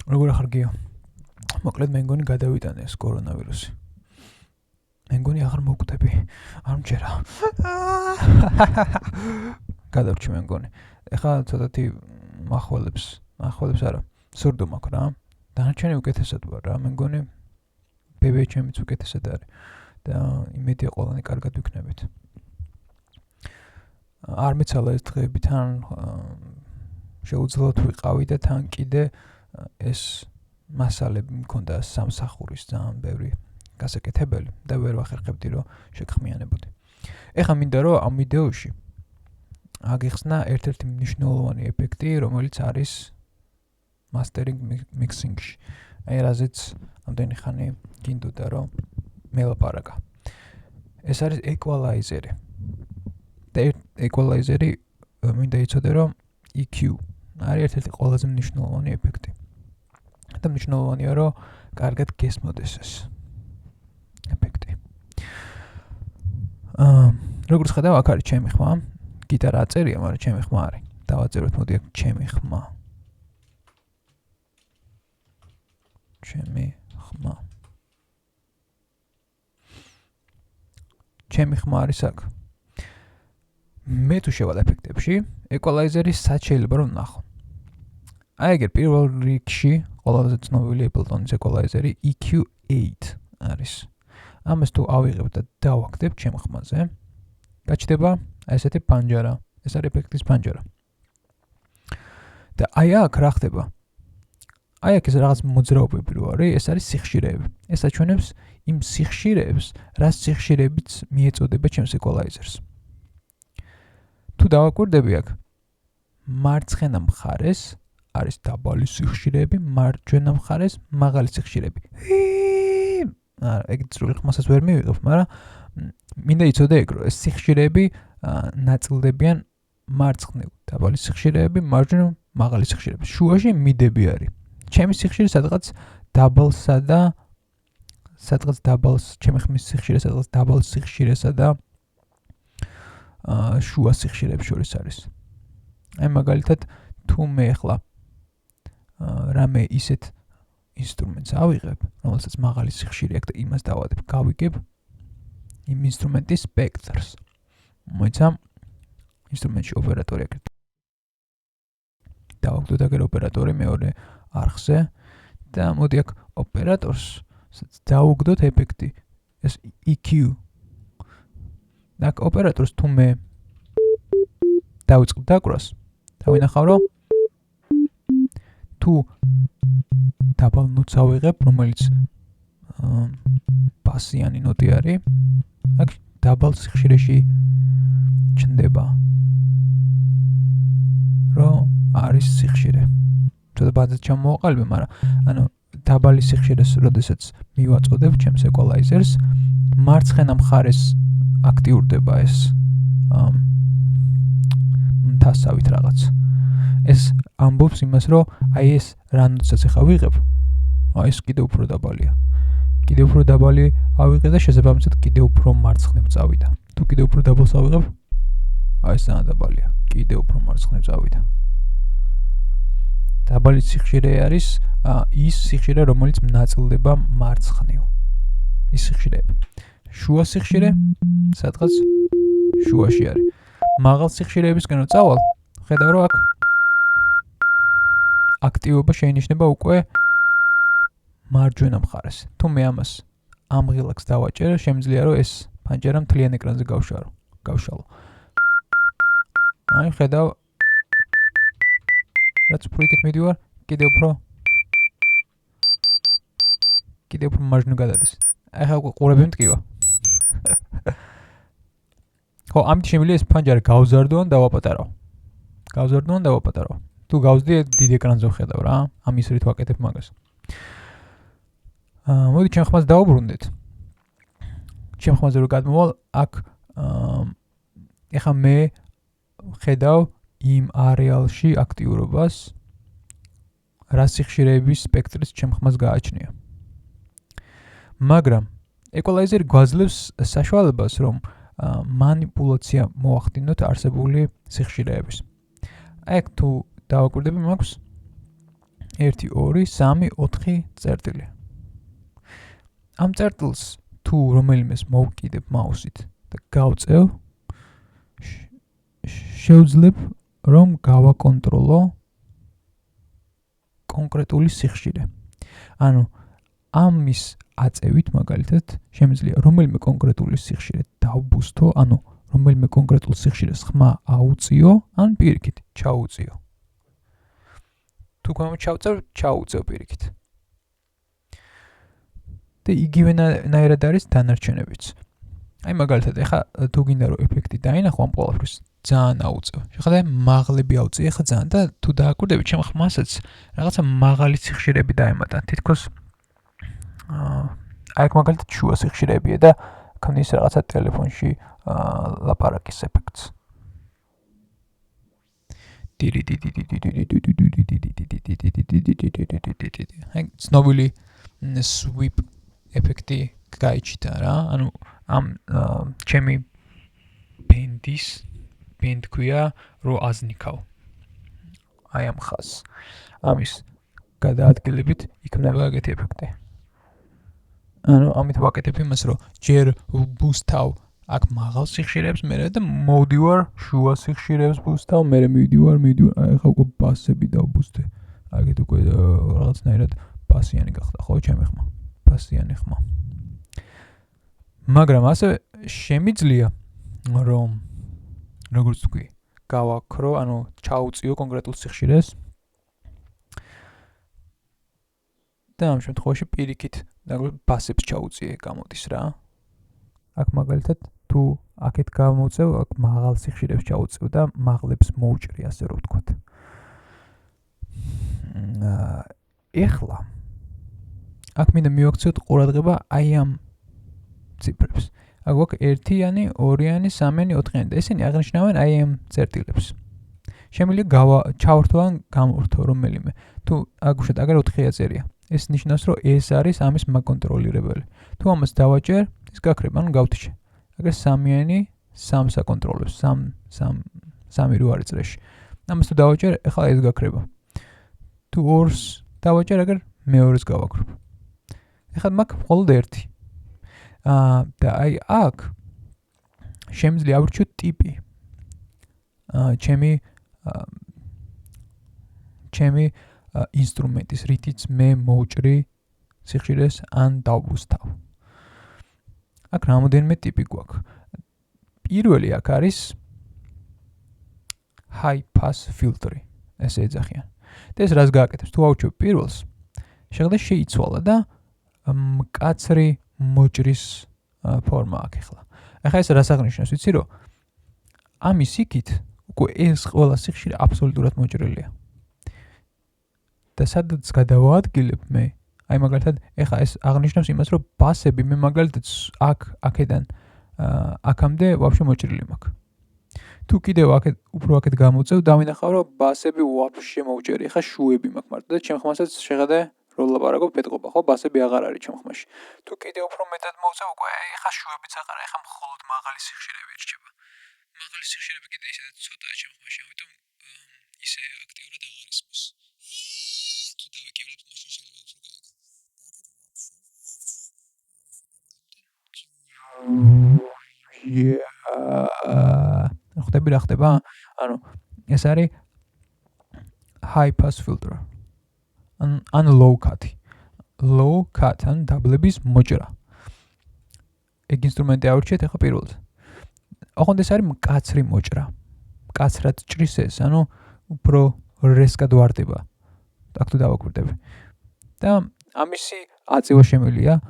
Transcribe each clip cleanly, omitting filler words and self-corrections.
როგორ ახარ გიო? მოკლედ მე მგონი გადავიტანე ეს კორონავირუსი. მე მგონი აღარ მოვკვდები. არ მჯერა. გადავჭი მე მგონი. ეხლა ცოტათი მახველებს არა. სურდო მაქვს რა. დანარჩენი უკეთესად ვარ რა. მე მგონი ბებია ჩემიც უკეთესად არის. და იმედია ყველანი კარგად ვიქნებით. არ მეცალა ეს დღეები თან შეუძლოთ ვიყავი და თან კიდე ეს მასალები მქონდა სამსახურის ძალიან ბევრი გასაკეთებელი და ვერ ვახერხებდი რომ შეგხმიანებოდი. ეხლა მინდა რომ ამ ვიდეოში აგიხსნა ერთ-ერთი მნიშვნელოვანი ეფექტი, რომელიც არის mastering mixing-ში. აი რაზეც ამდენი ხანი გინდოდა რომ მელაპარაკა. ეს არის equalizer-ი. და equalizer-ი მინდა იცოდე რომ EQ არის ერთ-ერთი ყველაზე მნიშვნელოვანი ეფექტი. და მნიშვნელოვანია რომ კარგად გესმოდეს ეს ეფექტი. როგორც ხედავ, აქ არის ჩემი ხმა. გიტარა აწერია, მაგრამ ჩემი ხმა არის. დავაწეროთ მოდი აქ ჩემი ხმა. ჩემი ხმა არის აქ. მე თუ შევალ ეფექტებში, equalizer-ის სად შეიძლება რომ ნახო. აი ეგერ პირველ რიგში ყველაზე ცნობილი Ableton-ის equalizer-ი EQ8 არის. ამას თუ ავიღებ და დავაგდებ ჩემ ხმაზე, გაჩნდება ესეთი პანჯარა. ეს არის ეფექტის პანჯარა. და აი აქ რა ხდება? აი აქ ეს რაღაც მოძრაობები რო არის, ეს არის სიხშირეები. ეს აჩვენებს იმ სიხშირეებს, რაც სიხშირეებიც მიეწოდება ჩემს equalizer-ს. თუ დავაკვირდები აქ, მარცხენა მხარეს არის დაბალი სიხშირეები, მარჯვენა მხარეს მაღალი სიხშირეები. არა, ეგ წრული ხმასაც ვერ მივიღებ, მაგრამ მინდა იცოდე ეგ რომ ეს სიხშირეები ნაწილდებიან მარცხნივ დაბალი სიხშირეები, მარჯვენა მაღალი სიხშირეები. შუაში მიდები არის. ჩემი სიხშირე სადღაც დაბალსა და სადღაც დაბალს, ჩემი ხმის სიხშირე სადღაც დაბალ სიხშირესა და შუა სიხშირეებს შორის არის. აი მაგალითად თუ მე ახლა რამე ისეთ ინსტრუმენტს ავიღებ, რომელსაც მაღალი სიხშირე აქვს და იმას დავადებ, გავიგებ იმ ინსტრუმენტის სპექტრს. მოიცა ინსტრუმენტში ოპერატორი აქვს. დავაგდოთ აგერ ოპერატორი მეორე არხზე და მოდი აქ ოპერატორს დავუგდოთ ეფექტი ეს EQ. და აქ ოპერატორს თუ მე დავიწყებ დაკვრას, დავინახავ რომ თუ დაბალ ნოტს ავიღებ, რომელიც ბასიანი ნოტი არის, აქ დაბალ სიხშირეში ჩნდება რომ არის სიხშირე. ცოტა ბაზად ჩამოვაყალიბე, მაგრამ ანუ დაბალი სიხშირეს როდესაც მივაწოდებ ჩემს equalizer-ს, მარცხენა მხარეს აქტიურდება ეს მთასავით რაღაც. ეს ამბობს იმას, რომ აი ეს რანოცაც ახლა ვიღებ, აი ეს კიდევ უფრო დაბალია. კიდევ უფრო დაბალი ავიღე და შესაბამისად კიდევ უფრო მარცხნივ წავიდა. თუ კიდევ უფრო დაბალს ავიღებ, აი ეს ძალიან დაბალია. კიდევ უფრო მარცხნივ წავიდა. დაბალი სიხშირე არის ის სიხშირე, რომელიც ნაწილდება მარცხნივ. ის სიხშირეები. შუა სიხშირე სადღაც შუაში არის. მაღალ სიხშირეებისკენ რო წავალ, ხედავ რომ აქ აქტივობა შეინიშნება უკვე მარჯვენა მხარეს. თუ მე ამას ამ ღილაკს დავაჭერ, შემიძლია რომ ეს პანჯარა მთლიან ეკრანზე გავშალო. აი ხედავ რაც უფრო იქით მიდივარ, კიდევ უფრო მარჯვნივ გადადის. ახლა ყურები მტკივა. ხო, ამით შემიძლია ეს პანჯარა გავზარდო ან დავაპატარავ. თუ გავზდი დიდ ეკრანზე ვხედავ რა, ამის რით ვაკეთებ მაგას. მოდი ჩემ ხმას დავუბრუნდეთ. ჩემ ხმაზე რო გადმოვალ, აქ ეხა მე ხედავ იმ არეალში აქტიურობას, რა სიხშირეების სპექტრის ჩემ ხმას გააჩნია. მაგრამ equalizer გვაძლევს საშუალებას, რომ манипуляция მოახდინოთ არსებული სიხშირეების. აქ თუ დავაკვირდები მაქვს 1 2 3 4 წერტილი. ამ წერტილს თუ რომელიმეს მოვკიდებ მაუსით და გავწევ შევძლებ რომ გავაკონტროლო კონკრეტული სიხშირე. ანუ ამის აწევით მაგალითად შემიძლია რომელიმე კონკრეტული სიხშირე დავბუსტო, ანუ რომელიმე კონკრეტულ სიხშირეს ხმა აუწიო, ან პირიქით ჩაუწიო. თუ ჩაუწევ პირიქით. და იგივენაირად არის დანარჩენებიც. აი მაგალითად ეხა თუ გინდა რომ ეფექტი დაინახო ამ ყველაფრის ძალიან აუწევ. შეხედე მაღლები აუწიე ეხა ძალიან და თუ დააკვირდებით ჩემ ხმასაც რაღაცა მაღალი სიხშირეები დაემატა. თითქოს აი მაგალითად შუა სიხშირეებია და ქმნის რაღაცა ტელეფონში ლაპარაკის ეფექტს. აი ცნობილი sweep ეფექტი გაიჩიტა რა. ანუ ამ ჩემი ბენდ ქვია რო აზნიქავ. აი ამ ხაზს. ამის გადაადგილებით იქნება ეგეთი ეფექტი. ანუ ამით ვაკეთებ იმას რომ ჯერ ვბუსტავ აქ მაღალ სიხშირეებს მერე და მოვდივარ შუა სიხშირეებს ვბუსტავ მერე მივდივარ ეხა უკვე ბასები დავბუსტე. აგეთ უკვე რაღაცნაირად ბასიანი გახდა ხო ჩემი ხმა. ბასიანი ხმა. მაგრამ ასე შემიძლია რომ როგორც თქვი გავაქრო, ანუ ჩაუწიო კონკრეტულ სიხშირეს და ამ შემთხვევაში პირიქით ბასებს ჩაუწიე გამოდის რა. აქ მაგალითად თუ აქეთ გამოწევ, აქ მაღალ სიხშირებს ჩაუწევ და მაღლებს მოვჭრი ასე რომ ვთქვათ. ეხლა აქ მინდა მივაქციოთ ყურადღება აი ამ ციფრებს. აქ გვაქვს 1-იანი, 2-იანი, 3-იანი, 4-იანი და ესენი აღნიშნავენ აი ამ წერტილებს. შემიძლია ჩავართო ან გამორთო რომელიმე. თუ აგუშოთ აგერ 4-ია წერია. ეს ნიშნავს რომ ეს არის ამის მაკონტროლირებელი. თუ ამას დავაჭერ, ის გაქრება, ანუ გავთიშე. აგერ 3-იანი 3 საკონტროლებს, 3 რო არის წრეში. ამას თუ დავაჭერ, ეხლა ეს გაქრება. თუ 2-ს დავაჭერ, აგერ მეორეს გავაკრებ. ეხლა მაქვს მხოლოდ 1. და აი აქ შემიძლია ავირჩიო ტიპი. ჩემი ინსტრუმენტის რითიც მე მოვჭრი სიხშირეს ან დავბუსტავ. აქ რამოდენიმე ტიპი გვაქვს. პირველი აქ არის high pass filter-ი. ესე ეძახიან. და ეს რას გააკეთებს? თუ ავუჩვევ პირველს, შეხედე შეიცვალა და მკაცრი მოჭრის ფორმა აქვს ახლა. ახლა ეს რას აღნიშნავს? ვიცი რომ ამის იქით უკვე ეს ყველა სიხშირე აბსოლუტურად მოჭრილია. და სადაც გადავაადგილებ მე, აი მაგალითად, ახლა ეს აღნიშნავს იმას, რომ ბასები მე მაგალითად აქედან აქამდე ვაფშე მოჭრილი მაქვს. თუ კიდევ უფრო აქეთ გამოწევ, დავინახავ რომ ბასები ვაფშე მოვჭერი. ახლა შუები მაქვს მარტო და ჩემ ხმასაც შეხედე რომ ლაპარაკობ პეტყობა, ხო? ბასები აღარ არის ჩემ ხმაში. თუ კიდევ უფრო მეტად მოვწევ, უკვე ახლა შუებიც აღარ, ახლა მხოლოდ მაღალი სიხშირეები რჩება. მაღალი სიხშირეები კიდე ისედაც ცოტაა ჩემ ხმაში, ამიტომ ისე აქტიურად აღარ ისმის. თუ დავიკივლებ, მაშინ შეიძლება უფრო გაიგო. ხვდები რა ხდება? ანუ ეს არის high pass filter. ან low cut. Low cut ან დაბლების მოჭრა. ეგ ინსტრუმენტი ავირჩიეთ ახლა პირველად. ოღონდ ეს არის მკაცრი მოჭრა. მკაცრად ჭრის ეს, ანუ უფრო რესკად ვარდება. აქ თუ დავაკვირდები. და ამისი აწევა შემიძლია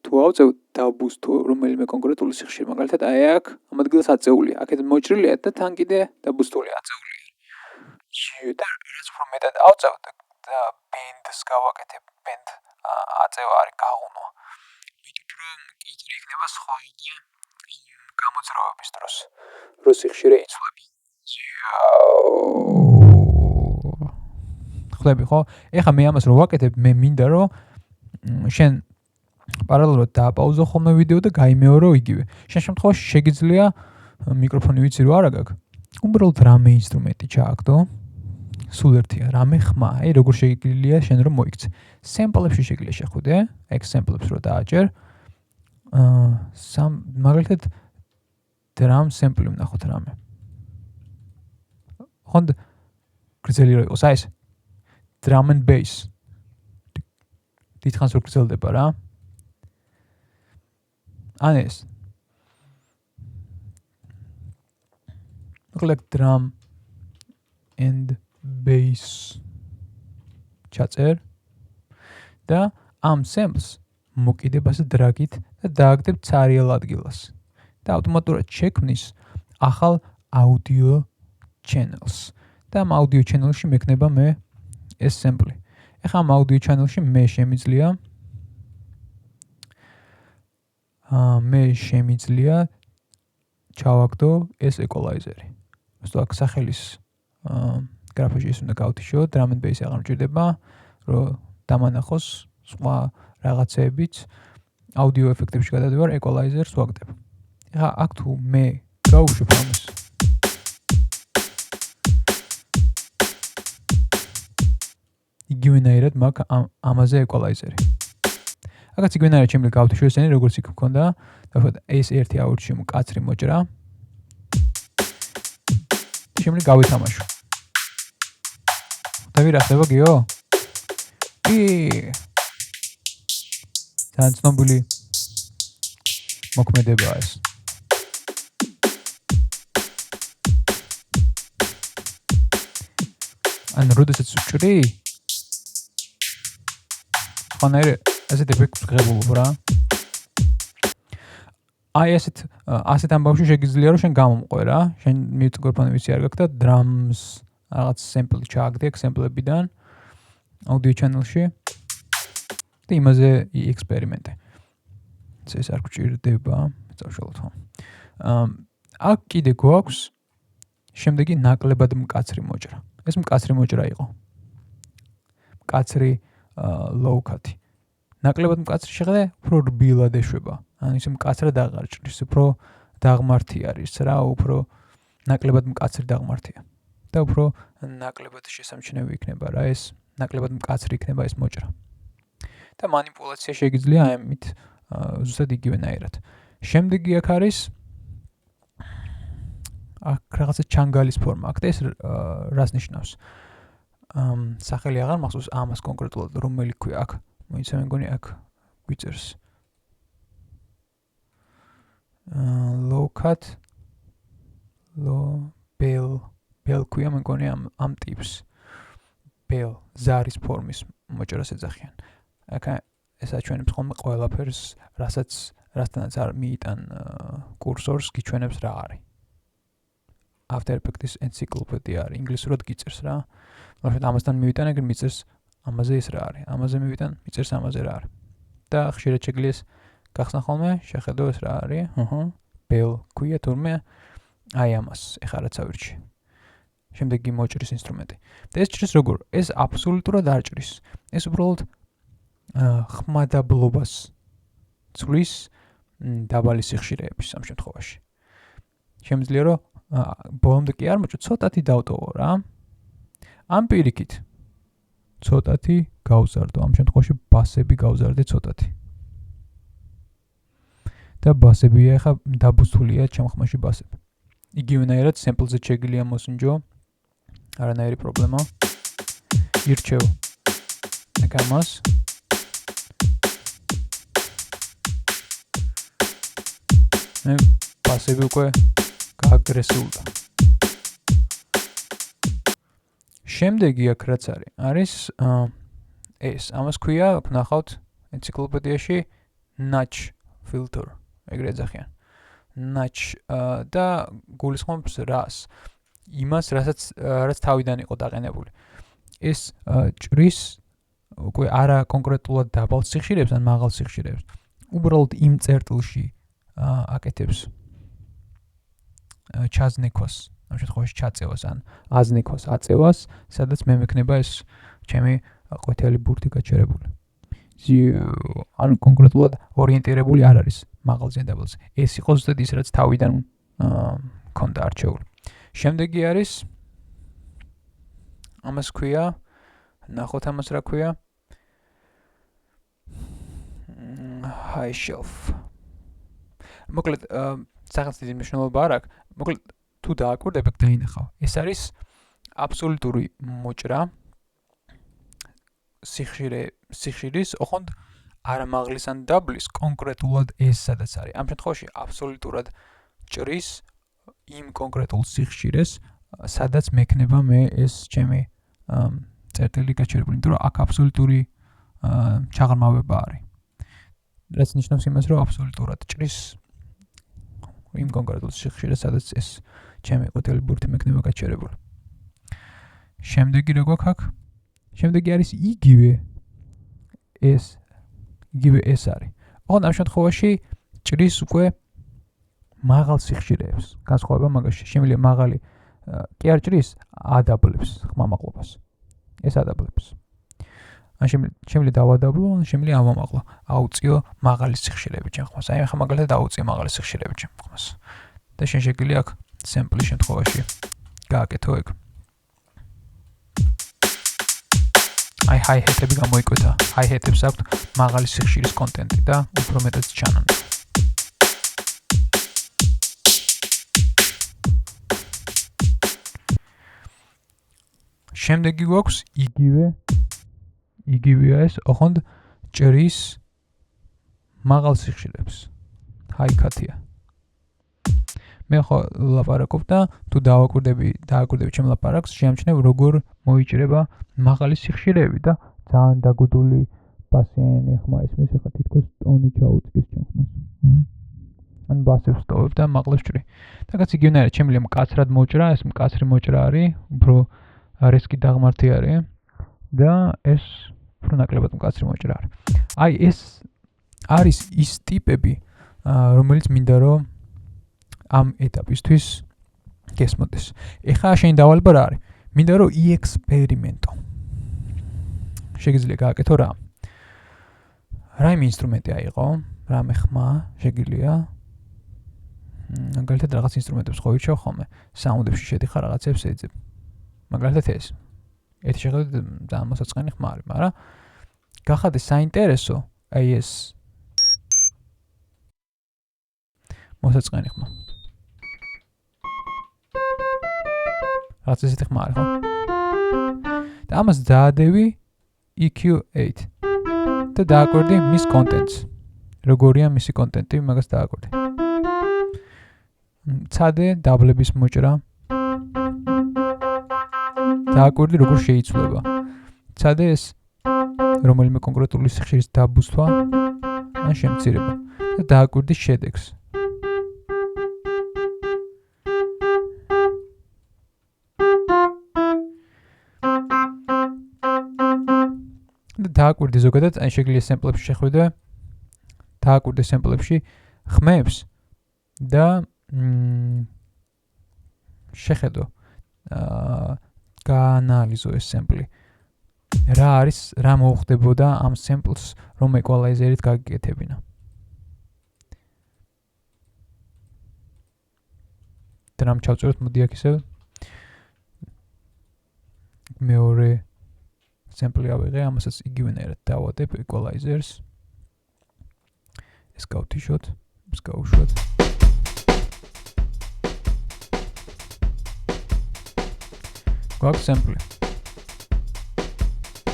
თუ ავწევ დავბუსტო რომელიმე კონკრეტული სიხშირე, მაგალითად აი აქ ამ ადგილას აწეულია. აქეთ მოჭრილია და თან კიდე დაბუსტული აწეულია. და რაც უფრო მეტად ავწევ და ბენდს გავაკეთებ, ბენდ აწევა არის გაღუნვა. მით უფრო მკვეთრი იქნება სხვა გამოძრავების დროს, რო სიხშირე იცვლება. ხვდები ხო? ეხლა მე ამას რო ვაკეთებ, მე მინდა რომ შენ პარალელურად დააპაუზო ხოლმე ვიდეო და გაიმეორო იგივე. შენ შემთხვევაში შეგიძლია მიკროფონი ვიცი რო არა გაქვს. უბრალოდ რამე ინსტრუმენტი ჩააგდო. სულ ერთია, რამე ხმა. აი როგორ შეიძლება შენ რომ მოიქცე. სემპლებში შეიძლება შეხვიდე, ეგ სემპლებს რო დააჭერ. მაგალითად drum sample ვნახოთ რამე. ხონდ გრძელი რო იყოს, აი ეს drum and bass. დიდხანს რო გრძელდება რა. ან ეს. like drum and bass ჩაწერ და ამ samples მოკიდებას დრაგით და დააგდებ ცარიელ ადგილას და ავტომატურად შექმნის ახალ audio channels და ამ audio channel-ში მექნება მე ეს sample. ეხლა ამ audio channel-ში მე შემიძლია ჩავაგდო ეს equalizer-ი. ასე აქ სახელის გრაფაში ის უნდა გავთიშო, drum and bass აღარ მჭირდება, რომ დამანახოს სხვა რაღაცეებიც audio ეფექტებში გადადევარ equalizer-ს ვაგდებ. ეხლა აქ თუ მე გავუშვებ ამას იგივენაირად მაქვს ამაზე equalizer-ი. აქაც იგივენაირად შემიძლია გავთიშო ესენი როგორც იქ მქონდა, და ეს ერთი აუდიოში მკაცრი მოჭრა. შემიძლია გავითამაშო. თავი რა ხდება გიო? ძალიან ცნობილი მოქმედებაა ეს. ან როდესაც ვჭრი ხანერე ასეთ ეფექტს ღებულობ რა. აი ასეთ ამბავში შეგიძლია რომ შენ გამომყვე რა. შენ მიწგორფანი ვიცი არ გაქვს და drums რაღაც sample ჩააგდე sample-ებიდან audio channel-ში და იმაზე ექსპერიმენტე. ეს არ გჭირდება, წავშალოთ ხო. აქ კიდე გვაქვს შემდეგი ნაკლებად მკაცრი მოჭრა. ეს მკაცრი მოჭრა იყო. მკაცრი low cut-ი. ნაკლებად მკაცრი შეხედე, უფრო რბილად ეშვება. ან ისე მკაცრად აღარ ჭრის, უფრო დაღმართი არის რა, უფრო ნაკლებად მკაცრი დაღმართია. და უფრო ნაკლებად შესამჩნევი იქნება რა ეს, ნაკლებად მკაცრი იქნება ეს მოჭრა. და манипуляცია შეიძლება ამით ზუსტად იგივენაირად. შემდეგი აქ არის აქ რაღაცა ჩანგალის ფორმა აქვს და ეს რას ნიშნავს? სახელი აღარ მახსოვს ამას კონკრეტულად რომელი ქვია აქ. მოიცა მე მგონი აქ გვიწერს. low cut bell ქვია მე მგონი ამ ტიპს. bell ზარის ფორმის მოჭრას ეძახიან. აქ ეს აჩვენებს ხოლმე ყველაფერს, რასთანაც არ მიიტან კურსორს გიჩვენებს რა არის. After Effects encyclopedia არის, ინგლისურად გიწერს რა. მაგრამ ამასთან მივიტან, ეგრე მიწერს ამაზე ეს რა არის. ამაზე მივიტან, მიწერს ამაზე რა არის. და ხშირად შეგვიძლია გახსნა ხოლმე, შეხედო ეს რა არის. bell ქვია თურმე აი ამას ეხლა რაც ავირჩი. შემდეგი მოჭრის ინსტრუმენტი. და ეს ჭრის როგორ? ეს აბსოლუტურად არ ჭრის. ეს უბრალოდ ხმადაბლობას წვლის დაბალი სიხშირეების ამ შემთხვევაში. შემიძლია რომ ბოლომდე კი არ მოჭრა, ცოტათი დავტოვო რა. ამ პირიქით ცოტათი გავზარდო. ამ შემთხვევაში ბასები გავზარდე ცოტათი. და ბასებია ახლა დაბუსტულია ჩემ ხმაში ბასები. იგივენაირად sample-ზე შეგვიძლია მოსინჯო. არანაირი პრობლემა. ირჩევ ეკამას. მე ბასები უკვე გააგრესულდა. შემდეგი აქ რაც არის ეს ამას ქვია ვნახავთ ენციკლოპედიაში notch filter ეგრე ეძახიან. notch და გულისხმობს რას? იმას რაც თავიდან იყო დაყენებული. ეს ჭრის უკვე არა კონკრეტულად დაბალ სიხშირეებს ან მაღალ სიხშირეებს. უბრალოდ იმ წერტილში აკეთებს ჩაზნექვას, ამ შემთხვევაში ჩაწევას ან აზნექვას, აწევას, სადაც მე მექნება ეს ჩემი ყვითელი ბურთი გაჩერებული. ან კონკრეტულად ორიენტირებული არ არის მაღალზე ან დაბალზე. ეს იყო ზუსტად ის რაც თავიდან მქონდა არჩეული. შემდეგი არის ამას ქვია, ნახოთ ამას რა ქვია. High shelf. მოკლედ, სახელმწიფო დიდი მნიშვნელობა არ აქვს. მოკლედ, თუ დააკვირდებით, დაინახავ. ეს არის აბსოლუტური მოჭრა სიხშირის, ოღონდ არამაღლის ან დაბლის კონკრეტულად ეს სადაც არის. ამ შემთხვევაში აბსოლუტურად ჭრის იმ კონკრეტულ სიხშირეს, სადაც მექნება მე ეს ჩემი წერტილი გაჩერებული, იმიტომ რომ აქ აბსოლუტური ჩაღრმავება არის. რაც ნიშნავს იმას, რომ აბსოლუტურად ჭრის იმ კონკრეტულ სიხშირეს, სადაც ეს ჩემი ყვითელი ბურთი მექნება გაჩერებული. შემდეგი რა გვაქვს აქ? შემდეგი არის იგივე ეს არის. ოღონდ ამ შემთხვევაში ჭრის უკვე მაღალ სიხშირეებს. განსხვავება მაგაში შემიძლია მაღალი კი არ ჭრის ადაბლებს ხმამაღლობას. ეს ადაბლებს. ან შემიძლია დავადაბლო, ან შემიძლია ავამაღლო. აუწიო მაღალი სიხშირეები ჩემ ხმას. აი ახლა მაგალითად აუწიო მაღალი სიხშირეები ჩემ ხმას. და შენ შეგვიძლია აქ სემპლის შემთხვევაში გააკეთო ეგ. აი hi-hat-ები გამოიკვეთა. hi-hat-ებს აქვთ მაღალი სიხშირის კონტენტი და უფრო მეტად ჩანონ. შემდეგი გვაქვს იგივეა ეს, ოღონდ ჭრის მაღალ სიხშირებს. hi-cut-ია. მე ხო ლაპარაკობ და თუ დააკვირდები ჩემ ლაპარაკს, შეამჩნევ როგორ მოიჭრება მაღალი სიხშირეები და ძალიან დაგუდული ბასიანი ხმა ისმის, ახლა თითქოს ტონი ჩაუწვის ჩემ ხმას. ან ბასებს ტოვებ და მაღლებს ჭრი. თაკაც იგივენაირად შემიძლია მკაცრად მოჭრა, ეს მკაცრი მოჭრა არის, უფრო რისკი დაღმართი არის და ეს უფრო ნაკლებად მკაცრი მოჭრა არის. აი ეს არის ის ტიპები, რომელიც მინდა რომ ამ ეტაპისთვის გესმოდეს. ეხლა შენი დავალება რა არის? მინდა რომ იექსპერიმენტო. შეგიძლია გააკეთო რა? რაიმე ინსტრუმენტი აიღო, რამე ხმა შეგიძლია. მაგალითად რაღაც ინსტრუმენტებს ხო ირჩევ ხოლმე. საუნდებში შედიხარ რაღაცებს ეძებ. მაგალითად ეს. ერთი შეხედვით ძალიან მოსაწყენი ხმა არის, მაგრამ გახადეს საინტერესო, აი ეს მოსაწყენი ხმა. რაც ესეთი ხმა არის, ხო? და ამას დაადევი EQ8 და დააკვირდი მის კონტენტს. როგორია მისი კონტენტი, მაგას დააკვირდი. ცადე დაბლების მოჭრა. დააკვირდი როგორ შეიცვლება. ცადე ეს რომელიმე კონკრეტული სიხშირის დაბუსტვა ან შემცირება და დააკვირდი შედეგს. დააკვირდი ზოგადად, ან შეგიძლია სემპლებში შეხვიდე, დააკვირდი სემპლებში ხმებს და შეხედო, გაანალიზო ეს სემპლი. რა არის, რა მოუხდებოდა ამ სემპლს, რომ equalizer-ით გაგიკეთებინა. და რამ ჩავწეროთ, მოდი აქ ისევ. მეორე სემპლი ავიღე, ამასაც იგივენაირად დავადებ equalizer-ს. ეს გავთიშოთ, ეს გავუშვათ. გვაქვს სემპლი.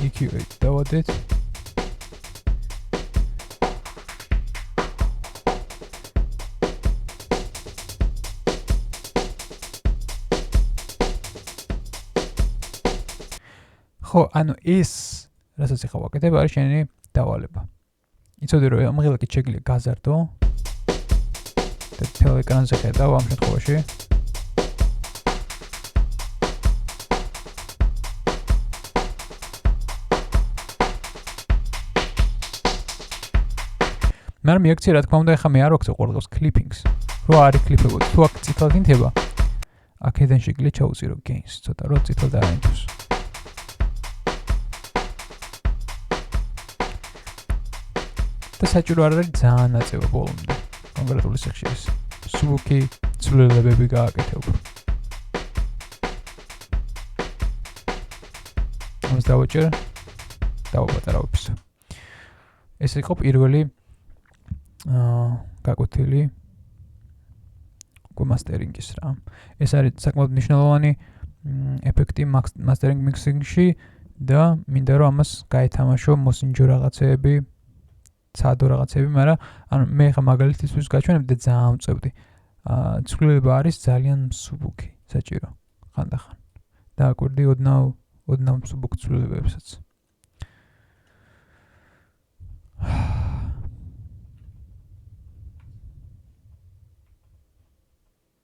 EQ8 დავადეთ. ხო, ანუ ეს, რასაც ახლა ვაკეთებ, არის შენი დავალება. იცოდი რომ ამღილაკით შეგიძლია გაზარდო და თელ ეკრანზე ხედავ ამ შემთხვევაში. მაგრამ მიაქცია რა თქმა უნდა, ახლა მე არ ვაქცევ ყოველდღეს კლიპინგს. რო არის კლიპებოდი, თუ აქ წითლად ინთება, აქედან შეგიძლია ჩაუწირო gains, ცოტა რო წითლად არ ინთოს. და საჭირო არ არის ძალიან აწევა ბოლომდე კონკრეტული სიხშირის. სულ კი ცვლილებები გააკეთე უფრო. ამას დავაჭერ დავაპატარავებს. ეს იყო პირველი გაკვეთილი მასტერინგის რა. ეს არის საკმაოდ მნიშვნელოვანი ეფექტი მასტერინგ მიქსინგში და მინდა რომ ამას გაეთამაშო მოსინჯო რაღაცეები, ცადო რაღაცეები, მაგრამ ანუ მე ხა მაგალითისთვის გაჩვენებ და ძალიან მწევდი. ცვლილება არის ძალიან მსუბუქი, საჭირო ხანდახან. და აკვირდი ოდნავ მსუბუქ ცვლილებებსაც.